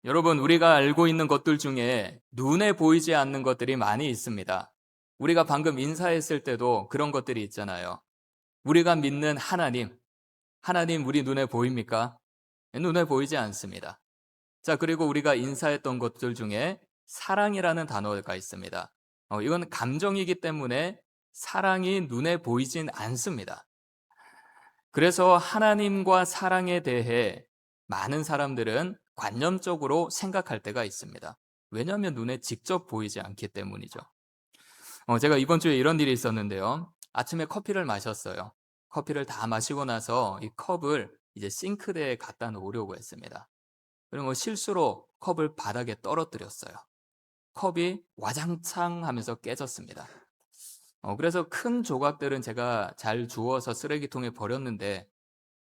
여러분, 우리가 알고 있는 것들 중에 눈에 보이지 않는 것들이 많이 있습니다. 우리가 방금 인사했을 때도 그런 것들이 있잖아요. 우리가 믿는 하나님 우리 눈에 보입니까? 눈에 보이지 않습니다. 자, 그리고 우리가 인사했던 것들 중에 사랑이라는 단어가 있습니다. 이건 감정이기 때문에 사랑이 눈에 보이진 않습니다. 그래서 하나님과 사랑에 대해 많은 사람들은 관념적으로 생각할 때가 있습니다. 왜냐하면 눈에 직접 보이지 않기 때문이죠. 제가 이번 주에 이런 일이 있었는데요. 아침에 커피를 마셨어요. 커피를 다 마시고 나서 이 컵을 이제 싱크대에 갖다 놓으려고 했습니다. 그리고 실수로 컵을 바닥에 떨어뜨렸어요. 컵이 와장창 하면서 깨졌습니다. 그래서 큰 조각들은 제가 잘 주워서 쓰레기통에 버렸는데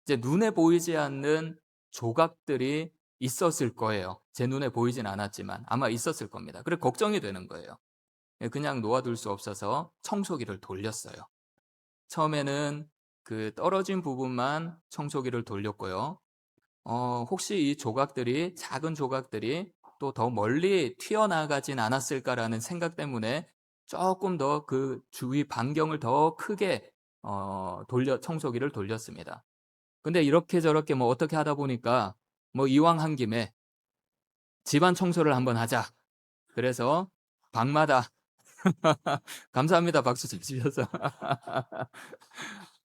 이제 눈에 보이지 않는 조각들이 있었을 거예요. 제 눈에 보이진 않았지만 아마 있었을 겁니다. 그래 걱정이 되는 거예요. 그냥 놓아둘 수 없어서 청소기를 돌렸어요. 처음에는 그 떨어진 부분만 청소기를 돌렸고요. 혹시 이 조각들이 작은 조각들이 또 더 멀리 튀어나가진 않았을까라는 생각 때문에 조금 더 그 주위 반경을 더 크게 청소기를 돌렸습니다. 근데 이렇게 저렇게 뭐 어떻게 하다 보니까 뭐 이왕 한 김에 집안 청소를 한번 하자. 그래서 방마다 감사합니다. 박수 좀 주셔서.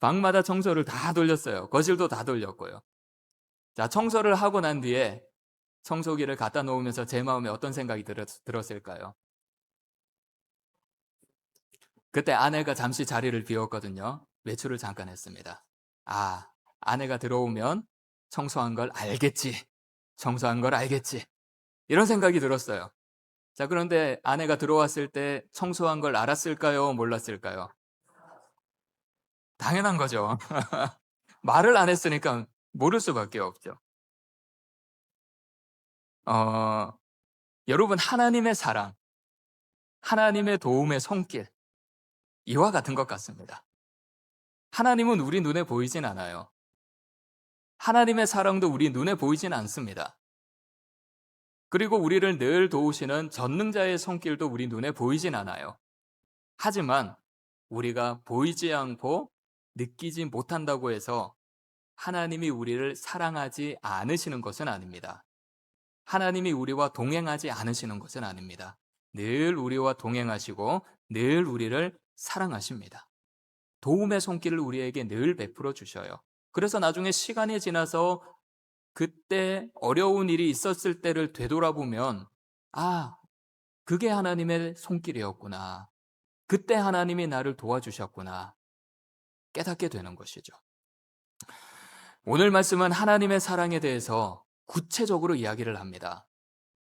방마다 청소를 다 돌렸어요. 거실도 다 돌렸고요. 자, 청소를 하고 난 뒤에 청소기를 갖다 놓으면서 제 마음에 어떤 생각이 들었을까요? 그때 아내가 잠시 자리를 비웠거든요. 외출을 잠깐 했습니다. 아, 아내가 들어오면 청소한 걸 알겠지. 청소한 걸 알겠지. 이런 생각이 들었어요. 자, 그런데 아내가 들어왔을 때 청소한 걸 알았을까요? 몰랐을까요? 당연한 거죠. 말을 안 했으니까 모를 수밖에 없죠. 어, 여러분, 하나님의 사랑, 하나님의 도움의 손길, 이와 같은 것 같습니다. 하나님은 우리 눈에 보이진 않아요. 하나님의 사랑도 우리 눈에 보이진 않습니다. 그리고 우리를 늘 도우시는 전능자의 손길도 우리 눈에 보이진 않아요. 하지만 우리가 보이지 않고 느끼지 못한다고 해서 하나님이 우리를 사랑하지 않으시는 것은 아닙니다. 하나님이 우리와 동행하지 않으시는 것은 아닙니다. 늘 우리와 동행하시고 늘 우리를 사랑하십니다. 도움의 손길을 우리에게 늘 베풀어 주셔요. 그래서 나중에 시간이 지나서 그때 어려운 일이 있었을 때를 되돌아보면 아, 그게 하나님의 손길이었구나. 그때 하나님이 나를 도와주셨구나. 깨닫게 되는 것이죠. 오늘 말씀은 하나님의 사랑에 대해서 구체적으로 이야기를 합니다.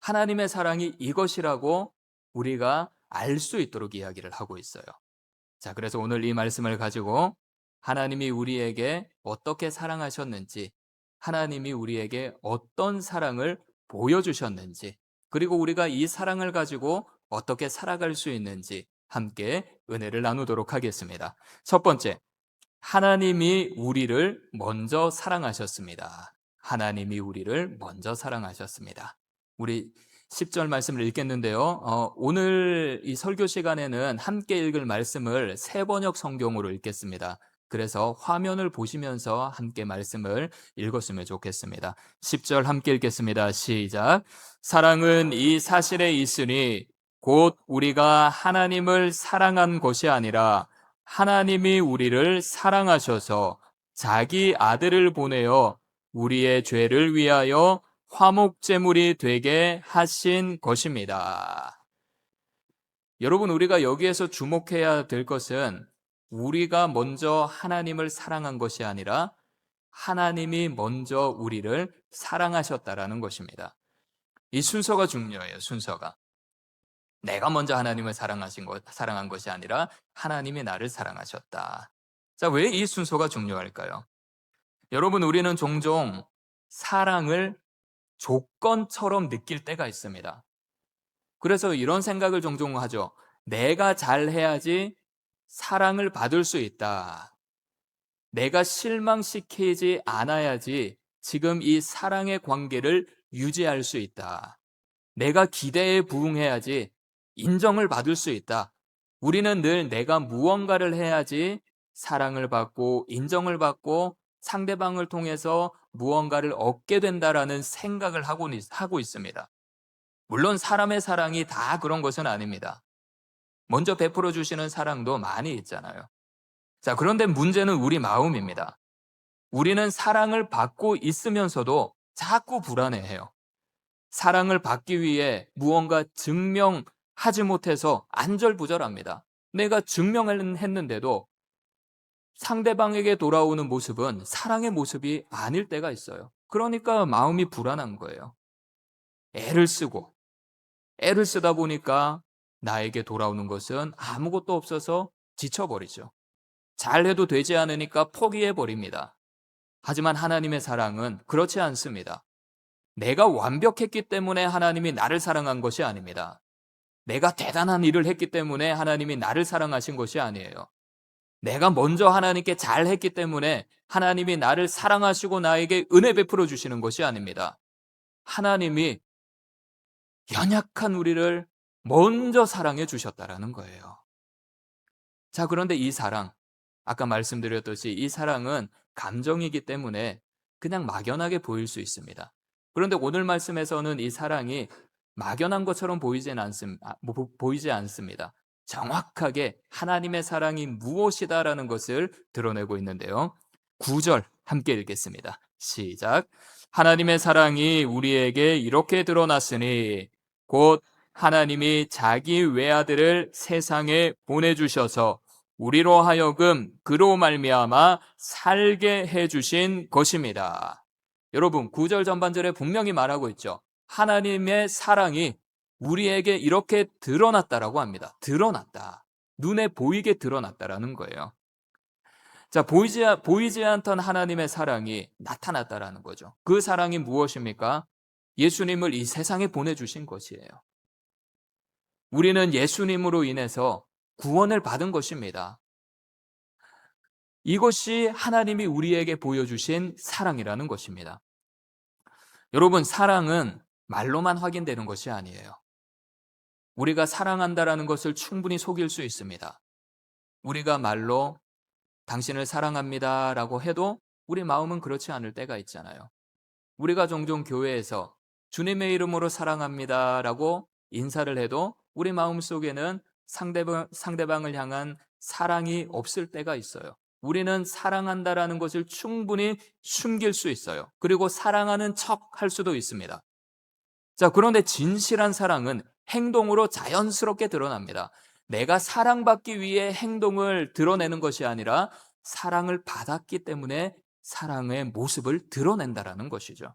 하나님의 사랑이 이것이라고 우리가 알 수 있도록 이야기를 하고 있어요. 자, 그래서 오늘 이 말씀을 가지고 하나님이 우리에게 어떻게 사랑하셨는지, 하나님이 우리에게 어떤 사랑을 보여주셨는지, 그리고 우리가 이 사랑을 가지고 어떻게 살아갈 수 있는지 함께 은혜를 나누도록 하겠습니다. 첫 번째, 하나님이 우리를 먼저 사랑하셨습니다. 하나님이 우리를 먼저 사랑하셨습니다. 우리 10절 말씀을 읽겠는데요. 오늘 이 설교 시간에는 함께 읽을 말씀을 새 번역 성경으로 읽겠습니다. 그래서 화면을 보시면서 함께 말씀을 읽었으면 좋겠습니다. 10절 함께 읽겠습니다. 시작. 사랑은 이 사실에 있으니 곧 우리가 하나님을 사랑한 것이 아니라 하나님이 우리를 사랑하셔서 자기 아들을 보내어 우리의 죄를 위하여 화목제물이 되게 하신 것입니다. 여러분, 우리가 여기에서 주목해야 될 것은 우리가 먼저 하나님을 사랑한 것이 아니라 하나님이 먼저 우리를 사랑하셨다라는 것입니다. 이 순서가 중요해요, 순서가. 내가 먼저 하나님을 사랑한 것이 아니라 하나님이 나를 사랑하셨다. 자, 왜 이 순서가 중요할까요? 여러분, 우리는 종종 사랑을 조건처럼 느낄 때가 있습니다. 그래서 이런 생각을 종종 하죠. 내가 잘해야지 사랑을 받을 수 있다. 내가 실망시키지 않아야지 지금 이 사랑의 관계를 유지할 수 있다. 내가 기대에 부응해야지 인정을 받을 수 있다. 우리는 늘 내가 무언가를 해야지 사랑을 받고 인정을 받고 상대방을 통해서 무언가를 얻게 된다라는 생각을 하고 있습니다. 물론 사람의 사랑이 다 그런 것은 아닙니다. 먼저 베풀어 주시는 사랑도 많이 있잖아요. 자, 그런데 문제는 우리 마음입니다. 우리는 사랑을 받고 있으면서도 자꾸 불안해해요. 사랑을 받기 위해 무언가 증명하지 못해서 안절부절합니다. 내가 증명을 했는데도 상대방에게 돌아오는 모습은 사랑의 모습이 아닐 때가 있어요. 그러니까 마음이 불안한 거예요. 애를 쓰다 보니까 나에게 돌아오는 것은 아무것도 없어서 지쳐버리죠. 잘해도 되지 않으니까 포기해버립니다. 하지만 하나님의 사랑은 그렇지 않습니다. 내가 완벽했기 때문에 하나님이 나를 사랑한 것이 아닙니다. 내가 대단한 일을 했기 때문에 하나님이 나를 사랑하신 것이 아니에요. 내가 먼저 하나님께 잘했기 때문에 하나님이 나를 사랑하시고 나에게 은혜 베풀어 주시는 것이 아닙니다. 하나님이 연약한 우리를 먼저 사랑해 주셨다라는 거예요. 자, 그런데 이 사랑, 아까 말씀드렸듯이 이 사랑은 감정이기 때문에 그냥 막연하게 보일 수 있습니다. 그런데 오늘 말씀에서는 이 사랑이 막연한 것처럼 보이지 않습니다. 정확하게 하나님의 사랑이 무엇이다라는 것을 드러내고 있는데요. 9절 함께 읽겠습니다. 시작. 하나님의 사랑이 우리에게 이렇게 드러났으니 곧 하나님이 자기 외아들을 세상에 보내주셔서 우리로 하여금 그로 말미암아 살게 해주신 것입니다. 여러분, 9절 전반절에 분명히 말하고 있죠. 하나님의 사랑이 우리에게 이렇게 드러났다라고 합니다. 드러났다. 눈에 보이게 드러났다라는 거예요. 자, 보이지 않던 하나님의 사랑이 나타났다라는 거죠. 그 사랑이 무엇입니까? 예수님을 이 세상에 보내주신 것이에요. 우리는 예수님으로 인해서 구원을 받은 것입니다. 이것이 하나님이 우리에게 보여주신 사랑이라는 것입니다. 여러분, 사랑은 말로만 확인되는 것이 아니에요. 우리가 사랑한다라는 것을 충분히 속일 수 있습니다. 우리가 말로 당신을 사랑합니다 라고 해도 우리 마음은 그렇지 않을 때가 있잖아요. 우리가 종종 교회에서 주님의 이름으로 사랑합니다 라고 인사를 해도 우리 마음속에는 상대방을 향한 사랑이 없을 때가 있어요. 우리는 사랑한다라는 것을 충분히 숨길 수 있어요. 그리고 사랑하는 척 할 수도 있습니다. 자, 그런데 진실한 사랑은 행동으로 자연스럽게 드러납니다. 내가 사랑받기 위해 행동을 드러내는 것이 아니라 사랑을 받았기 때문에 사랑의 모습을 드러낸다라는 것이죠.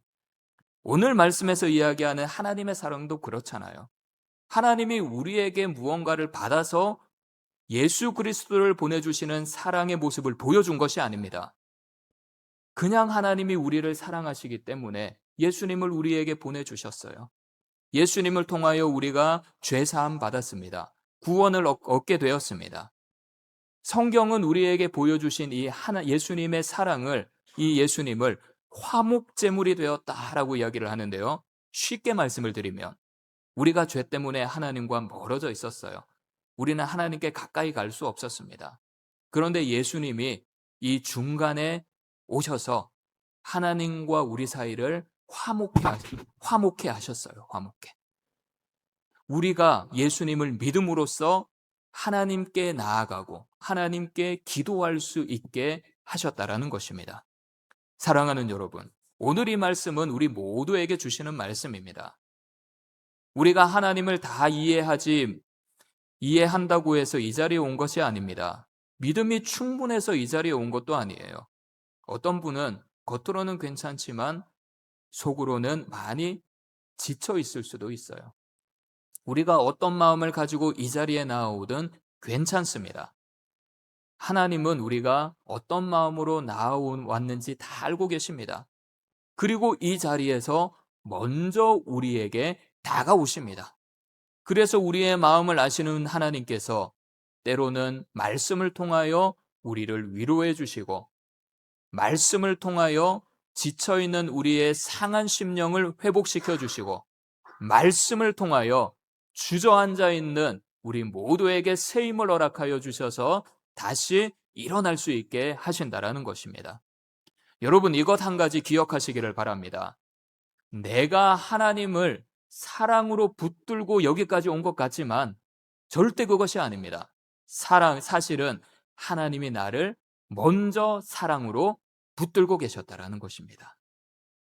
오늘 말씀에서 이야기하는 하나님의 사랑도 그렇잖아요. 하나님이 우리에게 무언가를 받아서 예수 그리스도를 보내주시는 사랑의 모습을 보여준 것이 아닙니다. 그냥 하나님이 우리를 사랑하시기 때문에 예수님을 우리에게 보내주셨어요. 예수님을 통하여 우리가 죄사함 받았습니다. 구원을 얻게 되었습니다. 성경은 우리에게 보여주신 예수님의 사랑을, 이 예수님을 화목제물이 되었다라고 이야기를 하는데요. 쉽게 말씀을 드리면 우리가 죄 때문에 하나님과 멀어져 있었어요. 우리는 하나님께 가까이 갈 수 없었습니다. 그런데 예수님이 이 중간에 오셔서 하나님과 우리 사이를 화목해 하셨어요. 화목해. 우리가 예수님을 믿음으로써 하나님께 나아가고 하나님께 기도할 수 있게 하셨다라는 것입니다. 사랑하는 여러분, 오늘 이 말씀은 우리 모두에게 주시는 말씀입니다. 우리가 하나님을 다 이해한다고 해서 이 자리에 온 것이 아닙니다. 믿음이 충분해서 이 자리에 온 것도 아니에요. 어떤 분은 겉으로는 괜찮지만 속으로는 많이 지쳐 있을 수도 있어요. 우리가 어떤 마음을 가지고 이 자리에 나아오든 괜찮습니다. 하나님은 우리가 어떤 마음으로 나아왔는지 다 알고 계십니다. 그리고 이 자리에서 먼저 우리에게 다가오십니다. 그래서 우리의 마음을 아시는 하나님께서 때로는 말씀을 통하여 우리를 위로해 주시고 말씀을 통하여 지쳐있는 우리의 상한 심령을 회복시켜 주시고 말씀을 통하여 주저앉아 있는 우리 모두에게 새 힘을 허락하여 주셔서 다시 일어날 수 있게 하신다라는 것입니다. 여러분, 이것 한 가지 기억하시기를 바랍니다. 내가 하나님을 사랑으로 붙들고 여기까지 온 것 같지만 절대 그것이 아닙니다. 사실은 하나님이 나를 먼저 사랑으로 붙들고 계셨다라는 것입니다.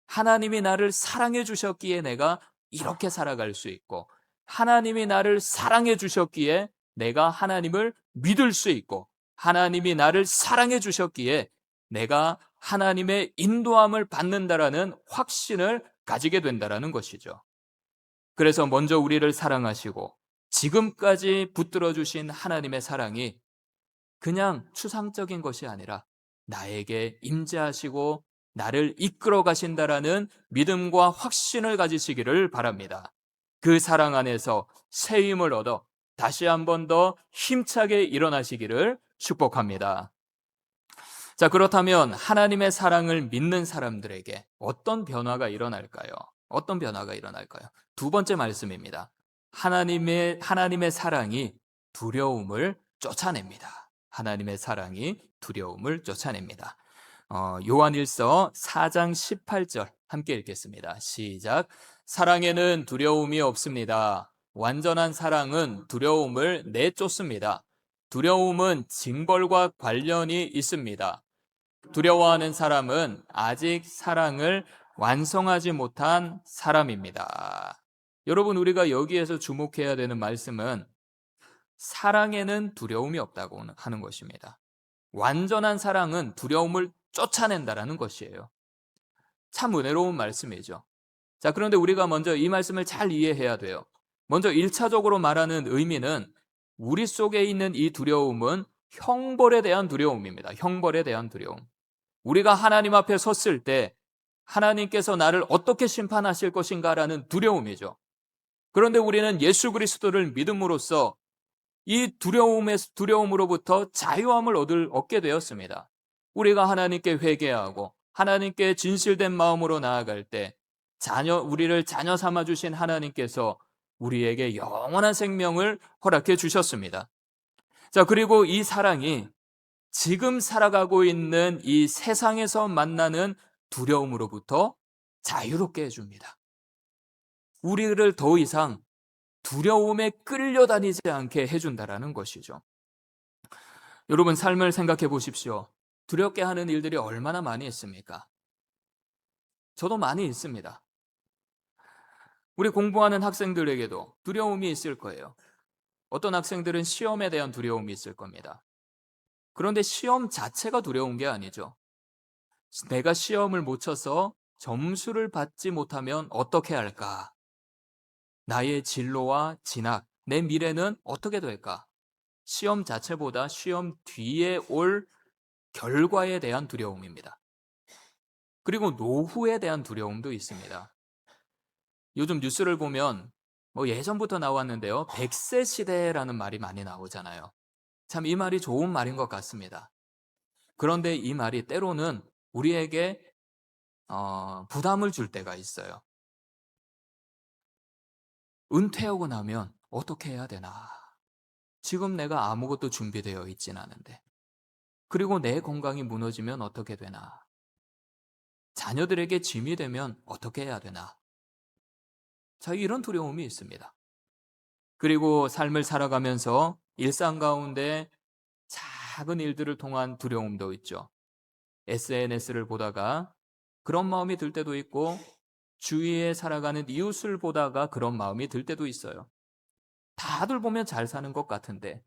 하나님이 나를 사랑해 주셨기에 내가 이렇게 살아갈 수 있고, 하나님이 나를 사랑해 주셨기에 내가 하나님을 믿을 수 있고, 하나님이 나를 사랑해 주셨기에 내가 하나님의 인도함을 받는다라는 확신을 가지게 된다라는 것이죠. 그래서 먼저 우리를 사랑하시고 지금까지 붙들어 주신 하나님의 사랑이 그냥 추상적인 것이 아니라 나에게 임재하시고 나를 이끌어 가신다라는 믿음과 확신을 가지시기를 바랍니다. 그 사랑 안에서 새 힘을 얻어 다시 한 번 더 힘차게 일어나시기를 축복합니다. 자, 그렇다면 하나님의 사랑을 믿는 사람들에게 어떤 변화가 일어날까요? 어떤 변화가 일어날까요? 두 번째 말씀입니다. 하나님의 사랑이 두려움을 쫓아냅니다. 하나님의 사랑이 두려움을 쫓아냅니다. 요한일서 4장 18절 함께 읽겠습니다. 시작. 사랑에는 두려움이 없습니다. 완전한 사랑은 두려움을 내쫓습니다. 두려움은 징벌과 관련이 있습니다. 두려워하는 사람은 아직 사랑을 완성하지 못한 사람입니다. 여러분, 우리가 여기에서 주목해야 되는 말씀은 사랑에는 두려움이 없다고 하는 것입니다. 완전한 사랑은 두려움을 쫓아낸다라는 것이에요. 참 은혜로운 말씀이죠. 자, 그런데 우리가 먼저 이 말씀을 잘 이해해야 돼요. 먼저 1차적으로 말하는 의미는 우리 속에 있는 이 두려움은 형벌에 대한 두려움입니다. 형벌에 대한 두려움. 우리가 하나님 앞에 섰을 때 하나님께서 나를 어떻게 심판하실 것인가라는 두려움이죠. 그런데 우리는 예수 그리스도를 믿음으로써 이 두려움으로부터 자유함을 얻게 되었습니다. 우리가 하나님께 회개하고 하나님께 진실된 마음으로 나아갈 때 우리를 자녀 삼아 주신 하나님께서 우리에게 영원한 생명을 허락해 주셨습니다. 자, 그리고 이 사랑이 지금 살아가고 있는 이 세상에서 만나는 두려움으로부터 자유롭게 해줍니다. 우리를 더 이상 두려움에 끌려다니지 않게 해준다라는 것이죠. 여러분, 삶을 생각해 보십시오. 두렵게 하는 일들이 얼마나 많이 있습니까? 저도 많이 있습니다. 우리 공부하는 학생들에게도 두려움이 있을 거예요. 어떤 학생들은 시험에 대한 두려움이 있을 겁니다. 그런데 시험 자체가 두려운 게 아니죠. 내가 시험을 못 쳐서 점수를 받지 못하면 어떻게 할까? 나의 진로와 진학, 내 미래는 어떻게 될까? 시험 자체보다 시험 뒤에 올 결과에 대한 두려움입니다. 그리고 노후에 대한 두려움도 있습니다. 요즘 뉴스를 보면 예전부터 나왔는데요. 100세 시대라는 말이 많이 나오잖아요. 참 이 말이 좋은 말인 것 같습니다. 그런데 이 말이 때로는 우리에게 부담을 줄 때가 있어요. 은퇴하고 나면 어떻게 해야 되나? 지금 내가 아무것도 준비되어 있진 않은데. 그리고 내 건강이 무너지면 어떻게 되나? 자녀들에게 짐이 되면 어떻게 해야 되나? 자, 이런 두려움이 있습니다. 그리고 삶을 살아가면서 일상 가운데 작은 일들을 통한 두려움도 있죠. SNS를 보다가 그런 마음이 들 때도 있고, 주위에 살아가는 이웃을 보다가 그런 마음이 들 때도 있어요. 다들 보면 잘 사는 것 같은데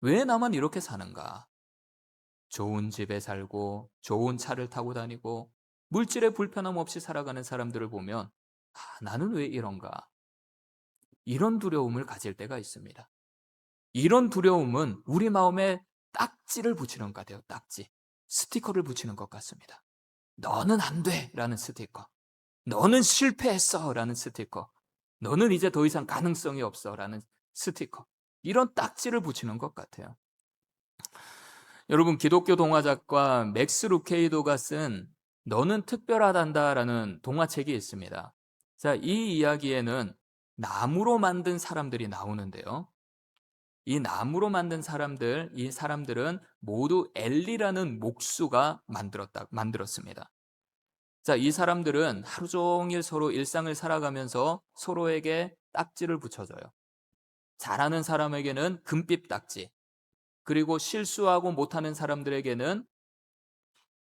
왜 나만 이렇게 사는가? 좋은 집에 살고 좋은 차를 타고 다니고 물질의 불편함 없이 살아가는 사람들을 보면 나는 왜 이런가? 이런 두려움을 가질 때가 있습니다. 이런 두려움은 우리 마음에 딱지를 붙이는 것 같아요. 딱지. 스티커를 붙이는 것 같습니다. 너는 안 돼! 라는 스티커. 너는 실패했어! 라는 스티커. 너는 이제 더 이상 가능성이 없어! 라는 스티커. 이런 딱지를 붙이는 것 같아요. 여러분, 기독교 동화 작가 맥스 루케이도가 쓴 너는 특별하단다라는 동화책이 있습니다. 자, 이 이야기에는 나무로 만든 사람들이 나오는데요. 이 나무로 만든 사람들, 이 사람들은 모두 엘리라는 목수가 만들었습니다. 자, 이 사람들은 하루 종일 서로 일상을 살아가면서 서로에게 딱지를 붙여줘요. 잘하는 사람에게는 금빛 딱지, 그리고 실수하고 못하는 사람들에게는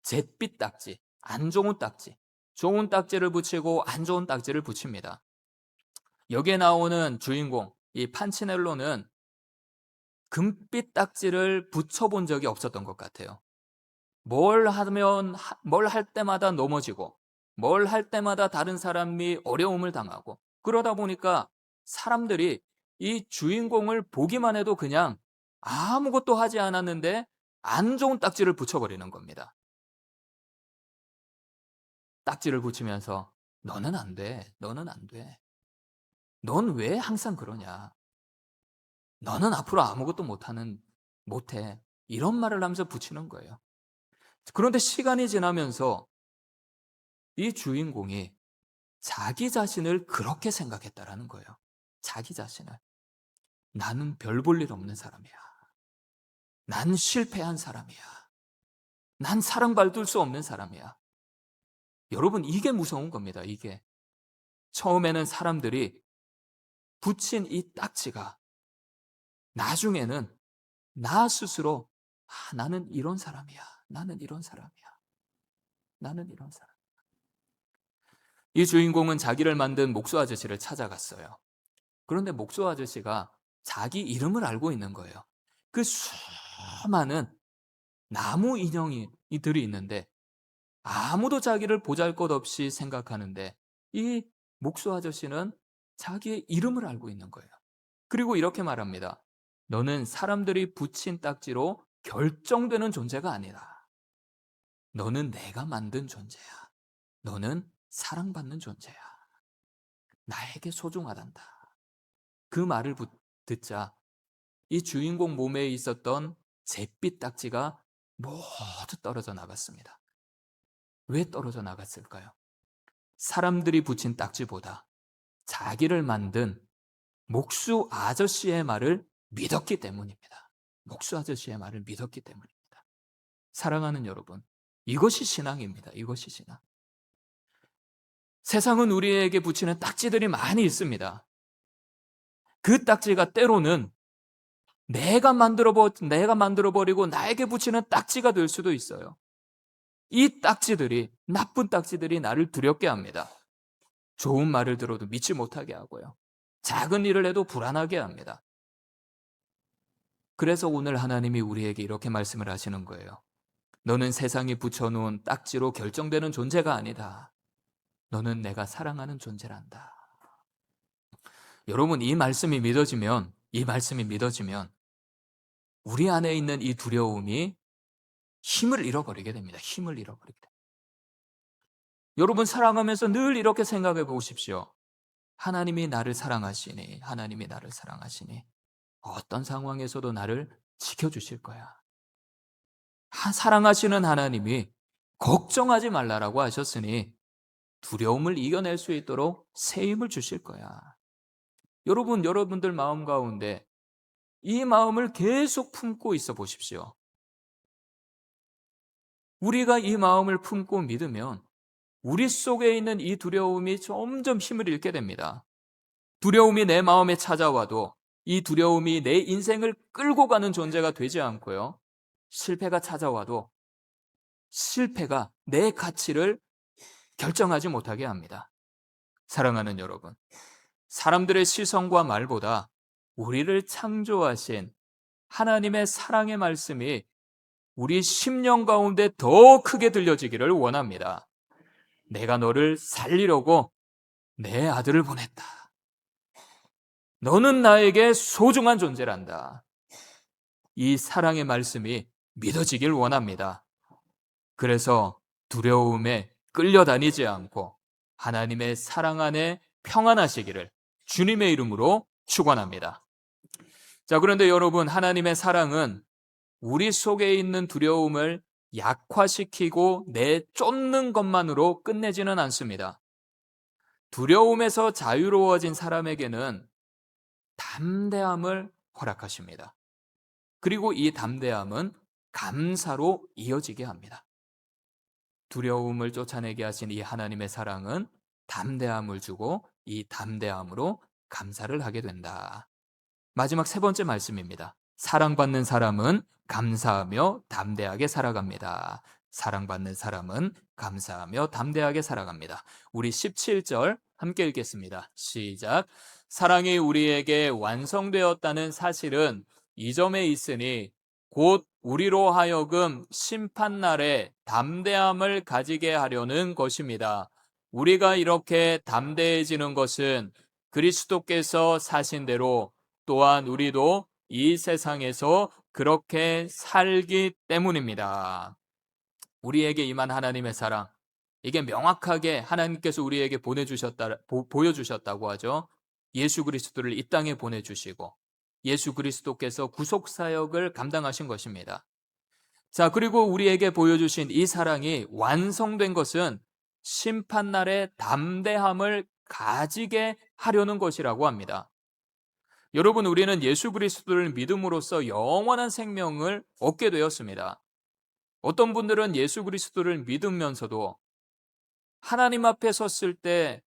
잿빛 딱지, 안 좋은 딱지, 좋은 딱지를 붙이고 안 좋은 딱지를 붙입니다. 여기에 나오는 주인공, 이 판치넬로는 금빛 딱지를 붙여본 적이 없었던 것 같아요. 뭘 할 때마다 넘어지고, 뭘 할 때마다 다른 사람이 어려움을 당하고, 그러다 보니까 사람들이 이 주인공을 보기만 해도 그냥 아무것도 하지 않았는데 안 좋은 딱지를 붙여버리는 겁니다. 딱지를 붙이면서 너는 안 돼, 너는 안 돼. 넌 왜 항상 그러냐? 너는 앞으로 아무것도 못해. 이런 말을 하면서 붙이는 거예요. 그런데 시간이 지나면서 이 주인공이 자기 자신을 그렇게 생각했다라는 거예요. 자기 자신을. 나는 별 볼 일 없는 사람이야. 난 실패한 사람이야. 난 사랑받을 수 없는 사람이야. 여러분, 이게 무서운 겁니다. 이게. 처음에는 사람들이 붙인 이 딱지가 나중에는 나 스스로 나는 이런 사람이야. 나는 이런 사람이야. 나는 이런 사람. 이 주인공은 자기를 만든 목수 아저씨를 찾아갔어요. 그런데 목수 아저씨가 자기 이름을 알고 있는 거예요. 그 수많은 나무 인형이들이 있는데 아무도 자기를 보잘것없이 생각하는데 이 목수 아저씨는 자기의 이름을 알고 있는 거예요. 그리고 이렇게 말합니다. 너는 사람들이 붙인 딱지로 결정되는 존재가 아니다. 너는 내가 만든 존재야. 너는 사랑받는 존재야. 나에게 소중하단다. 그 말을 듣자 이 주인공 몸에 있었던 잿빛 딱지가 모두 떨어져 나갔습니다. 왜 떨어져 나갔을까요? 사람들이 붙인 딱지보다 자기를 만든 목수 아저씨의 말을 믿었기 때문입니다. 목수 아저씨의 말을 믿었기 때문입니다. 사랑하는 여러분, 이것이 신앙입니다. 이것이 신앙. 세상은 우리에게 붙이는 딱지들이 많이 있습니다. 그 딱지가 때로는 내가 만들어버리고 나에게 붙이는 딱지가 될 수도 있어요. 이 딱지들이, 나쁜 딱지들이 나를 두렵게 합니다. 좋은 말을 들어도 믿지 못하게 하고요. 작은 일을 해도 불안하게 합니다. 그래서 오늘 하나님이 우리에게 이렇게 말씀을 하시는 거예요. 너는 세상이 붙여놓은 딱지로 결정되는 존재가 아니다. 너는 내가 사랑하는 존재란다. 여러분, 이 말씀이 믿어지면 우리 안에 있는 이 두려움이 힘을 잃어버리게 됩니다. 힘을 잃어버리게 됩니다. 여러분, 살아가면서 늘 이렇게 생각해 보십시오. 하나님이 나를 사랑하시니 어떤 상황에서도 나를 지켜주실 거야. 사랑하시는 하나님이 걱정하지 말라라고 하셨으니 두려움을 이겨낼 수 있도록 새 힘을 주실 거야. 여러분들 마음 가운데 이 마음을 계속 품고 있어 보십시오. 우리가 이 마음을 품고 믿으면 우리 속에 있는 이 두려움이 점점 힘을 잃게 됩니다. 두려움이 내 마음에 찾아와도 이 두려움이 내 인생을 끌고 가는 존재가 되지 않고요. 실패가 찾아와도 실패가 내 가치를 결정하지 못하게 합니다. 사랑하는 여러분, 사람들의 시선과 말보다 우리를 창조하신 하나님의 사랑의 말씀이 우리 심령 가운데 더 크게 들려지기를 원합니다. 내가 너를 살리려고 내 아들을 보냈다. 너는 나에게 소중한 존재란다. 이 사랑의 말씀이 믿어지길 원합니다. 그래서 두려움에 끌려다니지 않고 하나님의 사랑 안에 평안하시기를 주님의 이름으로 축원합니다. 자, 그런데 여러분, 하나님의 사랑은 우리 속에 있는 두려움을 약화시키고 내쫓는 것만으로 끝내지는 않습니다. 두려움에서 자유로워진 사람에게는 담대함을 허락하십니다. 그리고 이 담대함은 감사로 이어지게 합니다. 두려움을 쫓아내게 하신 이 하나님의 사랑은 담대함을 주고 이 담대함으로 감사를 하게 된다. 마지막 세 번째 말씀입니다. 사랑받는 사람은 감사하며 담대하게 살아갑니다. 사랑받는 사람은 감사하며 담대하게 살아갑니다. 우리 17절 함께 읽겠습니다. 시작. 사랑이 우리에게 완성되었다는 사실은 이 점에 있으니 곧 우리로 하여금 심판날에 담대함을 가지게 하려는 것입니다. 우리가 이렇게 담대해지는 것은 그리스도께서 사신 대로 또한 우리도 이 세상에서 그렇게 살기 때문입니다. 우리에게 임한 하나님의 사랑, 이게 명확하게 하나님께서 우리에게 보여주셨다고 하죠. 예수 그리스도를 이 땅에 보내주시고 예수 그리스도께서 구속사역을 감당하신 것입니다. 자, 그리고 우리에게 보여주신 이 사랑이 완성된 것은 심판날에 담대함을 가지게 하려는 것이라고 합니다. 여러분, 우리는 예수 그리스도를 믿음으로써 영원한 생명을 얻게 되었습니다. 어떤 분들은 예수 그리스도를 믿으면서도 하나님 앞에 섰을 때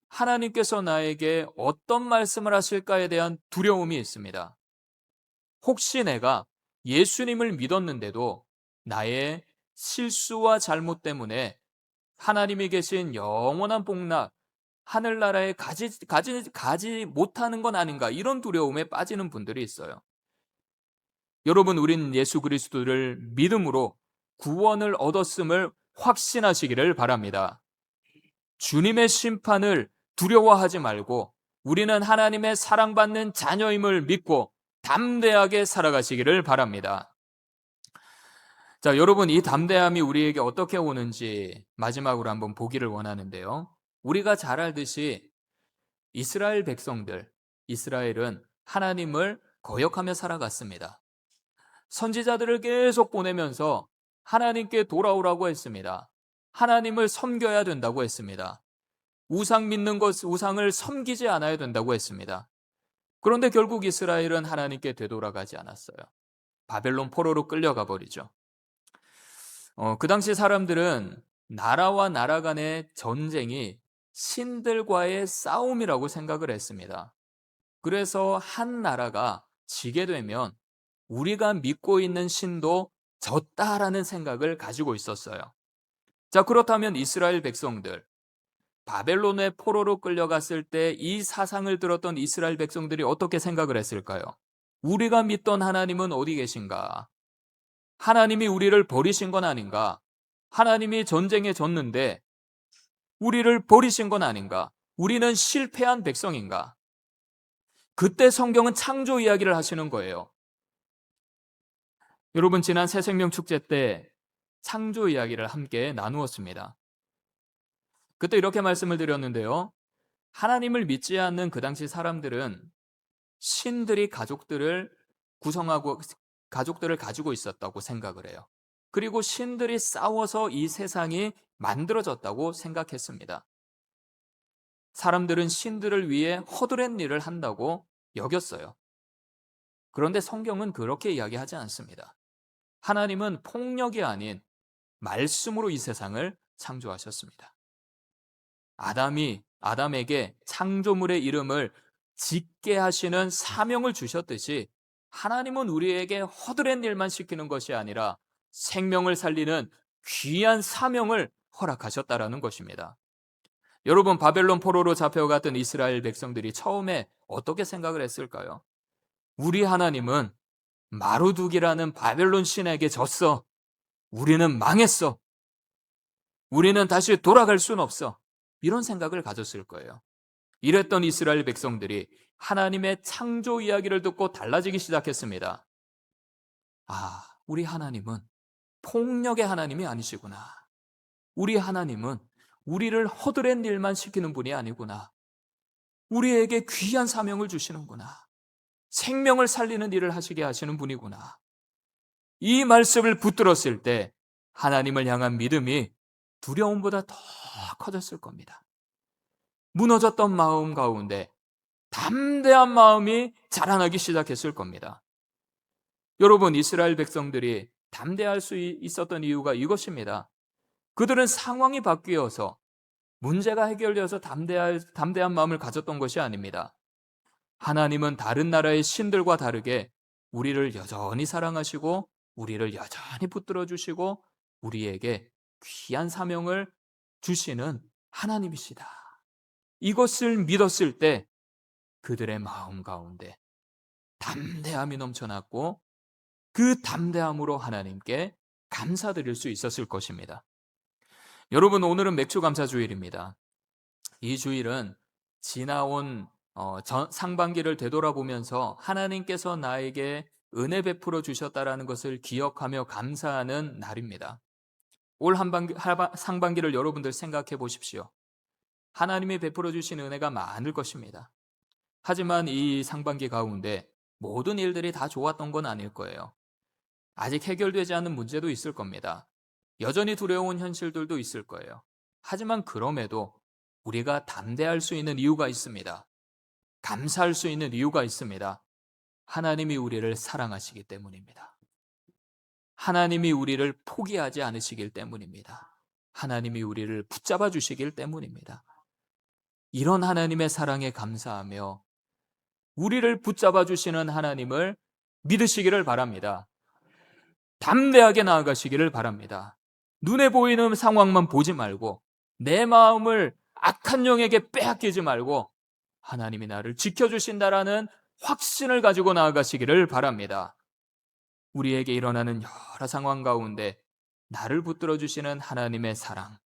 하나님께서 나에게 어떤 말씀을 하실까에 대한 두려움이 있습니다. 혹시 내가 예수님을 믿었는데도 나의 실수와 잘못 때문에 하나님이 계신 영원한 복락, 하늘나라에 가지 못하는 건 아닌가, 이런 두려움에 빠지는 분들이 있어요. 여러분, 우린 예수 그리스도를 믿음으로 구원을 얻었음을 확신하시기를 바랍니다. 주님의 심판을 두려워하지 말고 우리는 하나님의 사랑받는 자녀임을 믿고 담대하게 살아가시기를 바랍니다. 자, 여러분, 이 담대함이 우리에게 어떻게 오는지 마지막으로 한번 보기를 원하는데요. 우리가 잘 알듯이 이스라엘 백성들, 이스라엘은 하나님을 거역하며 살아갔습니다. 선지자들을 계속 보내면서 하나님께 돌아오라고 했습니다. 하나님을 섬겨야 된다고 했습니다. 우상을 섬기지 않아야 된다고 했습니다. 그런데 결국 이스라엘은 하나님께 되돌아가지 않았어요. 바벨론 포로로 끌려가 버리죠. 그 당시 사람들은 나라와 나라 간의 전쟁이 신들과의 싸움이라고 생각을 했습니다. 그래서 한 나라가 지게 되면 우리가 믿고 있는 신도 졌다라는 생각을 가지고 있었어요. 자, 그렇다면 이스라엘 백성들, 바벨론의 포로로 끌려갔을 때 이 사상을 들었던 이스라엘 백성들이 어떻게 생각을 했을까요? 우리가 믿던 하나님은 어디 계신가? 하나님이 우리를 버리신 건 아닌가? 하나님이 전쟁에 졌는데 우리를 버리신 건 아닌가? 우리는 실패한 백성인가? 그때 성경은 창조 이야기를 하시는 거예요. 여러분, 지난 새생명 축제 때 창조 이야기를 함께 나누었습니다. 그때 이렇게 말씀을 드렸는데요. 하나님을 믿지 않는 그 당시 사람들은 신들이 가족들을 구성하고 가족들을 가지고 있었다고 생각을 해요. 그리고 신들이 싸워서 이 세상이 만들어졌다고 생각했습니다. 사람들은 신들을 위해 허드렛 일을 한다고 여겼어요. 그런데 성경은 그렇게 이야기하지 않습니다. 하나님은 폭력이 아닌 말씀으로 이 세상을 창조하셨습니다. 아담에게 창조물의 이름을 짓게 하시는 사명을 주셨듯이 하나님은 우리에게 허드렛 일만 시키는 것이 아니라 생명을 살리는 귀한 사명을 허락하셨다라는 것입니다. 여러분, 바벨론 포로로 잡혀갔던 이스라엘 백성들이 처음에 어떻게 생각을 했을까요? 우리 하나님은 마루둑이라는 바벨론 신에게 졌어. 우리는 망했어. 우리는 다시 돌아갈 수는 없어. 이런 생각을 가졌을 거예요. 이랬던 이스라엘 백성들이 하나님의 창조 이야기를 듣고 달라지기 시작했습니다. 우리 하나님은 폭력의 하나님이 아니시구나. 우리 하나님은 우리를 허드렛 일만 시키는 분이 아니구나. 우리에게 귀한 사명을 주시는구나. 생명을 살리는 일을 하시게 하시는 분이구나. 이 말씀을 붙들었을 때 하나님을 향한 믿음이 두려움보다 더 커졌을 겁니다. 무너졌던 마음 가운데 담대한 마음이 자라나기 시작했을 겁니다. 여러분, 이스라엘 백성들이 담대할 수 있었던 이유가 이것입니다. 그들은 상황이 바뀌어서 문제가 해결되어서 담대한 마음을 가졌던 것이 아닙니다. 하나님은 다른 나라의 신들과 다르게 우리를 여전히 사랑하시고 우리를 여전히 붙들어 주시고 우리에게 귀한 사명을 주시는 하나님이시다. 이것을 믿었을 때 그들의 마음 가운데 담대함이 넘쳐났고 그 담대함으로 하나님께 감사드릴 수 있었을 것입니다. 여러분, 오늘은 맥주감사주일입니다. 이 주일은 지나온 상반기를 되돌아보면서 하나님께서 나에게 은혜 베풀어 주셨다라는 것을 기억하며 감사하는 날입니다. 올 상반기를 여러분들 생각해 보십시오. 하나님이 베풀어 주신 은혜가 많을 것입니다. 하지만 이 상반기 가운데 모든 일들이 다 좋았던 건 아닐 거예요. 아직 해결되지 않은 문제도 있을 겁니다. 여전히 두려운 현실들도 있을 거예요. 하지만 그럼에도 우리가 담대할 수 있는 이유가 있습니다. 감사할 수 있는 이유가 있습니다. 하나님이 우리를 사랑하시기 때문입니다. 하나님이 우리를 포기하지 않으시길 때문입니다. 하나님이 우리를 붙잡아 주시길 때문입니다. 이런 하나님의 사랑에 감사하며 우리를 붙잡아 주시는 하나님을 믿으시기를 바랍니다. 담대하게 나아가시기를 바랍니다. 눈에 보이는 상황만 보지 말고 내 마음을 악한 영에게 빼앗기지 말고 하나님이 나를 지켜주신다라는 확신을 가지고 나아가시기를 바랍니다. 우리에게 일어나는 여러 상황 가운데 나를 붙들어 주시는 하나님의 사랑,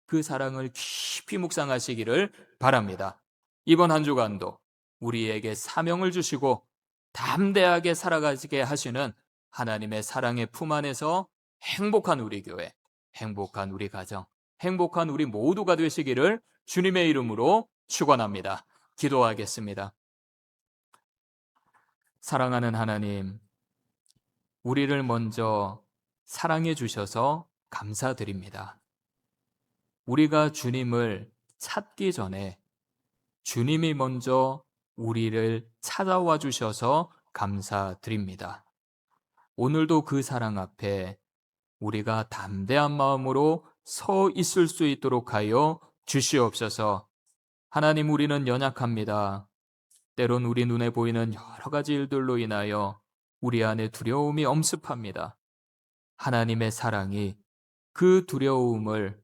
그 사랑을 깊이 묵상하시기를 바랍니다. 이번 한 주간도 우리에게 사명을 주시고 담대하게 살아가게 하시는 하나님의 사랑의 품 안에서 행복한 우리 교회, 행복한 우리 가정, 행복한 우리 모두가 되시기를 주님의 이름으로 축원합니다. 기도하겠습니다. 사랑하는 하나님, 우리를 먼저 사랑해 주셔서 감사드립니다. 우리가 주님을 찾기 전에 주님이 먼저 우리를 찾아와 주셔서 감사드립니다. 오늘도 그 사랑 앞에 우리가 담대한 마음으로 서 있을 수 있도록 하여 주시옵소서. 하나님, 우리는 연약합니다. 때론 우리 눈에 보이는 여러 가지 일들로 인하여 우리 안에 두려움이 엄습합니다. 하나님의 사랑이 그 두려움을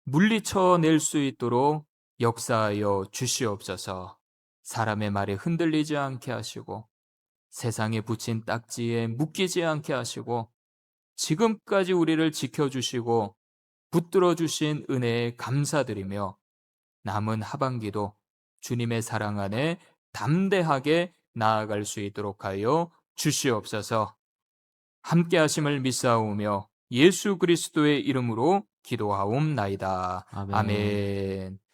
물리쳐낼 수 있도록 역사하여 주시옵소서. 사람의 말에 흔들리지 않게 하시고 세상에 붙인 딱지에 묶이지 않게 하시고 지금까지 우리를 지켜주시고 붙들어 주신 은혜에 감사드리며 남은 하반기도 주님의 사랑 안에 담대하게 나아갈 수 있도록 하여 주시옵소서. 함께 하심을 믿사오며 예수 그리스도의 이름으로 기도하옵나이다. 아멘. 아멘.